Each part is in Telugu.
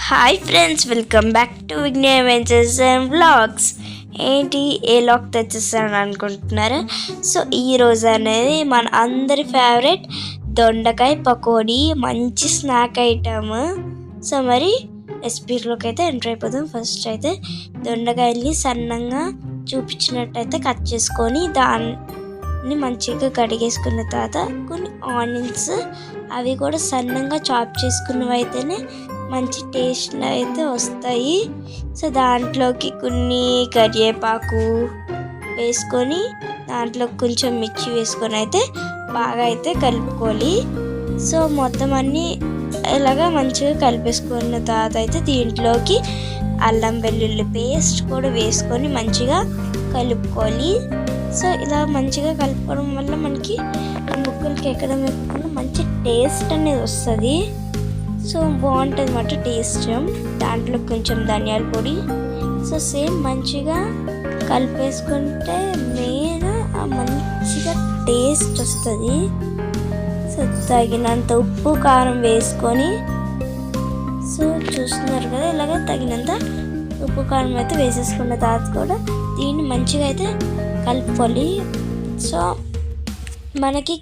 Hi friends, welcome back to Vighneya ventures and vlogs. ఏంటి ఏ లాగ్ తెచ్చేస్తాను అనుకుంటున్నారా? సో ఈరోజు అనేది మన అందరి ఫేవరెట్ దొండకాయ పకోడీ, మంచి స్నాక్ ఐటమ్. సో మరి రెసిపీలోకి అయితే ఎంటర్ అయిపోదాం. ఫస్ట్ అయితే దొండకాయల్ని సన్నంగా చూపించినట్టయితే కట్ చేసుకొని దాన్ని మంచిగా కడిగేసుకున్న తర్వాత కొన్ని ఆనియన్స్ అవి కూడా సన్నంగా చాప్ చేసుకున్నవి అయితేనే మంచి టేస్ట్లో అయితే వస్తాయి. సో దాంట్లోకి కొన్ని కరివేపాకు వేసుకొని దాంట్లో కొంచెం మిర్చి వేసుకొని అయితే బాగా అయితే కలుపుకోవాలి. సో మొత్తం అన్నీ ఇలాగా మంచిగా కలిపేసుకున్న తర్వాత అయితే దీంట్లోకి అల్లం వెల్లుల్లి పేస్ట్ కూడా వేసుకొని మంచిగా కలుపుకోవాలి. సో ఇలా మంచిగా కలుపుకోవడం వల్ల మనకి ముక్కలకి ఎక్కడం ఎక్కకుండా మంచి టేస్ట్ అనేది వస్తుంది. సో బాగుంటుంది అన్నమాట టేస్ట్. దాంట్లో కొంచెం ధనియాల పొడి. సో సేమ్ మంచిగా కలిపేసుకుంటే మెయిన్ మంచిగా టేస్ట్ వస్తుంది. సో తగినంత ఉప్పు కారం వేసుకొని, సో చూస్తున్నారు కదా ఇలాగ తగినంత ఉప్పు కారం అయితే వేసేసుకున్న తర్వాత కూడా దీన్ని మంచిగా అయితే కలుపుకోవాలి. సో మనకి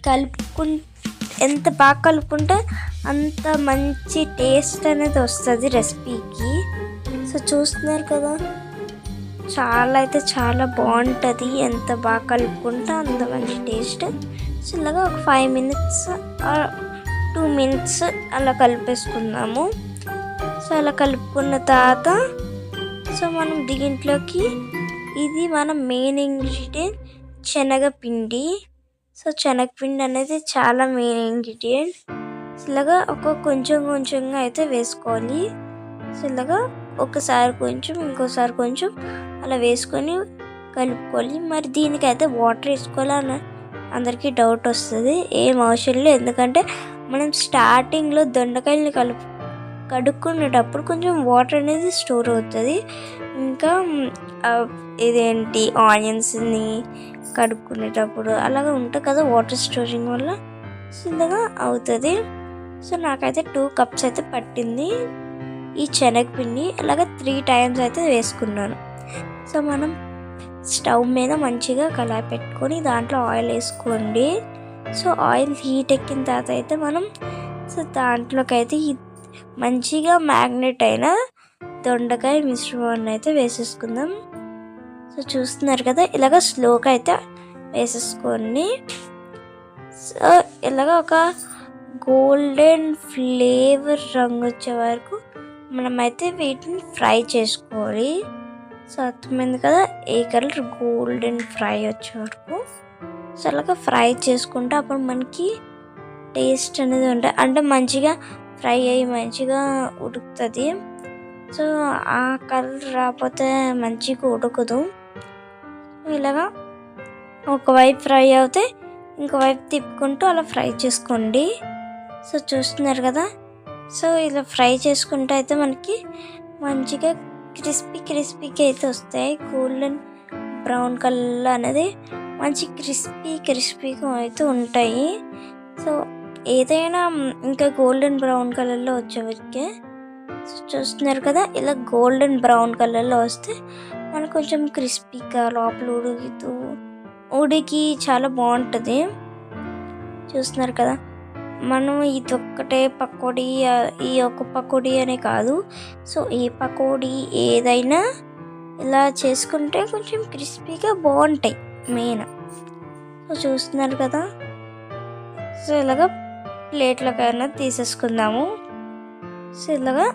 ఎంత బాగా కలుపుకుంటే అంత మంచి టేస్ట్ అనేది వస్తుంది రెసిపీకి. సో చూస్తున్నారు కదా చాలా బాగుంటుంది. ఎంత బాగా కలుపుకుంటే అంత మంచి టేస్ట్. సో ఇలాగా ఒక 5 minutes 2 minutes అలా కలిపేసుకుందాము. సో అలా కలుపుకున్న తర్వాత సో మనం దీంట్లోకి ఇది మన మెయిన్ ఇంగ్రీడియంట్ శనగపిండి. సో శనగపిండి అనేది చాలా మెయిన్ ఇంగ్రీడియంట్. ఇలాగా కొంచెంగా అయితే వేసుకోవాలి. సో ఇలాగా ఒకసారి కొంచెం ఇంకోసారి కొంచెం అలా వేసుకొని కలుపుకోవాలి. మరి దీనికైతే వాటర్ వేసుకోవాలని అందరికీ డౌట్ వస్తుంది. ఏం అవసరం లేదు, ఎందుకంటే మనం స్టార్టింగ్లో దొండకాయలని కడుక్కునేటప్పుడు కొంచెం వాటర్ అనేది స్టోర్ అవుతుంది. ఇంకా ఇదేంటి ఆనియన్స్ని కడుక్కునేటప్పుడు అలాగా ఉంటుంది కదా వాటర్ స్టోరింగ్ వల్ల. సో ఇలాగా అవుతుంది. సో నాకైతే 2 cups అయితే పట్టింది ఈ శనగపిండి. అలాగే 3 times అయితే వేసుకున్నాను. సో మనం స్టవ్ మీద మంచిగా కళాయి పెట్టుకొని దాంట్లో ఆయిల్ వేసుకోండి. సో ఆయిల్ హీట్ ఎక్కిన తర్వాత అయితే మనం సో దాంట్లోకి అయితే మంచిగా మ్యాగ్నెట్ అయిన దొండకాయ మిశ్రమాన్ని అయితే వేసేసుకుందాం. సో చూస్తున్నారు కదా ఇలాగ స్లోగా అయితే వేసేసుకోండి. సో ఇలాగ ఒక గోల్డెన్ ఫ్లేవర్ రంగు వచ్చే వరకు మనమైతే వీటిని ఫ్రై చేసుకోవాలి. సో అర్థమైంది కదా, ఏ కలర్ గోల్డెన్ ఫ్రై వచ్చే వరకు. సో అలాగా ఫ్రై చేసుకుంటే అప్పుడు మనకి టేస్ట్ అనేది ఉంటుంది, అంటే మంచిగా ఫ్రై అయ్యి మంచిగా ఉడుకుతుంది. సో ఆ కలర్ రాకపోతే మంచిగా ఉడకదు. ఇలాగా ఒకవైపు ఫ్రై అవుతే ఇంకోవైపు తిప్పుకుంటూ అలా ఫ్రై చేసుకోండి. సో చూస్తున్నారు కదా, సో ఇలా ఫ్రై చేసుకుంటే అయితే మనకి మంచిగా క్రిస్పీగా అయితే వస్తాయి. గోల్డెన్ బ్రౌన్ కలర్ అనేది మంచి క్రిస్పీగా అయితే ఉంటాయి. సో ఏదైనా ఇంకా గోల్డెన్ బ్రౌన్ కలర్లో వచ్చేవరకే. సో చూస్తున్నారు కదా ఇలా గోల్డెన్ బ్రౌన్ కలర్లో వస్తే మనకు కొంచెం క్రిస్పీగా లోపల ఉడికి చాలా బాగుంటుంది. చూస్తున్నారు కదా, మనం ఇదొక్కటే పకోడీ, ఈ ఒక్క పకోడీ అనే కాదు, సో ఈ పకోడీ ఏదైనా ఇలా చేసుకుంటే కొంచెం క్రిస్పీగా బాగుంటాయి మెయిన్. సో చూస్తున్నారు కదా, సో ఇలాగా ప్లేట్లోకైనా తీసేసుకుందాము. సో ఇలాగా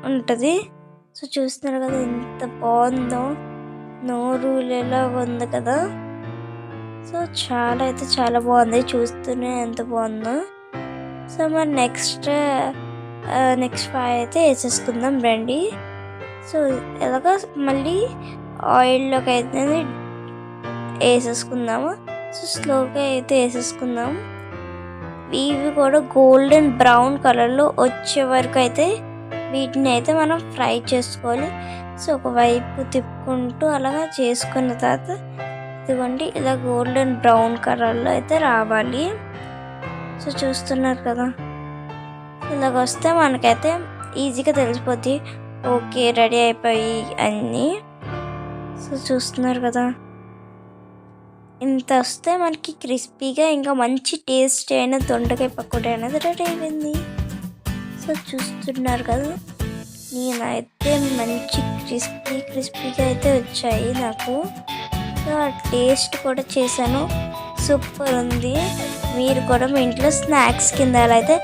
ఉంటుంది. సో చూస్తున్నారు కదా ఎంత బాగుందో, నోరు ఎలా ఉంది కదా. సో చాలా బాగుంది, చూస్తూనే ఎంత బాగుందో. సో మరి నెక్స్ట్ 5 అయితే వేసేసుకుందాం రండి. సో ఎలాగ మళ్ళీ ఆయిల్లోకి అయితే వేసేసుకుందాము. సో స్లోగా అయితే వేసేసుకుందాము. ఇవి కూడా గోల్డెన్ బ్రౌన్ కలర్లో వచ్చే వరకు అయితే వీటిని అయితే మనం ఫ్రై చేసుకోవాలి. సో ఒకవైపు తిప్పుకుంటూ అలాగా చేసుకున్న తర్వాత ఇదిగోండి ఇలా గోల్డెన్ బ్రౌన్ కలర్లో అయితే రావాలి. సో చూస్తున్నారు కదా, ఇలాగ వస్తే మనకైతే ఈజీగా తెలిసిపోద్ది ఓకే రెడీ అయిపోయి అన్నీ. సో చూస్తున్నారు కదా, ఇంత వస్తే మనకి క్రిస్పీగా ఇంకా మంచి టేస్ట్ అయిన దొండకాయ పకోడీ అనేది రెడీ అయిపోయింది. సో చూస్తున్నారు కదా, నేనైతే మంచి క్రిస్పీగా అయితే వచ్చాయి నాకు. సో ఆ టేస్ట్ కూడా చేశాను, సూపర్ ఉంది. మీరు కూడా మీ ఇంట్లో స్నాక్స్ కింద అలా అయితే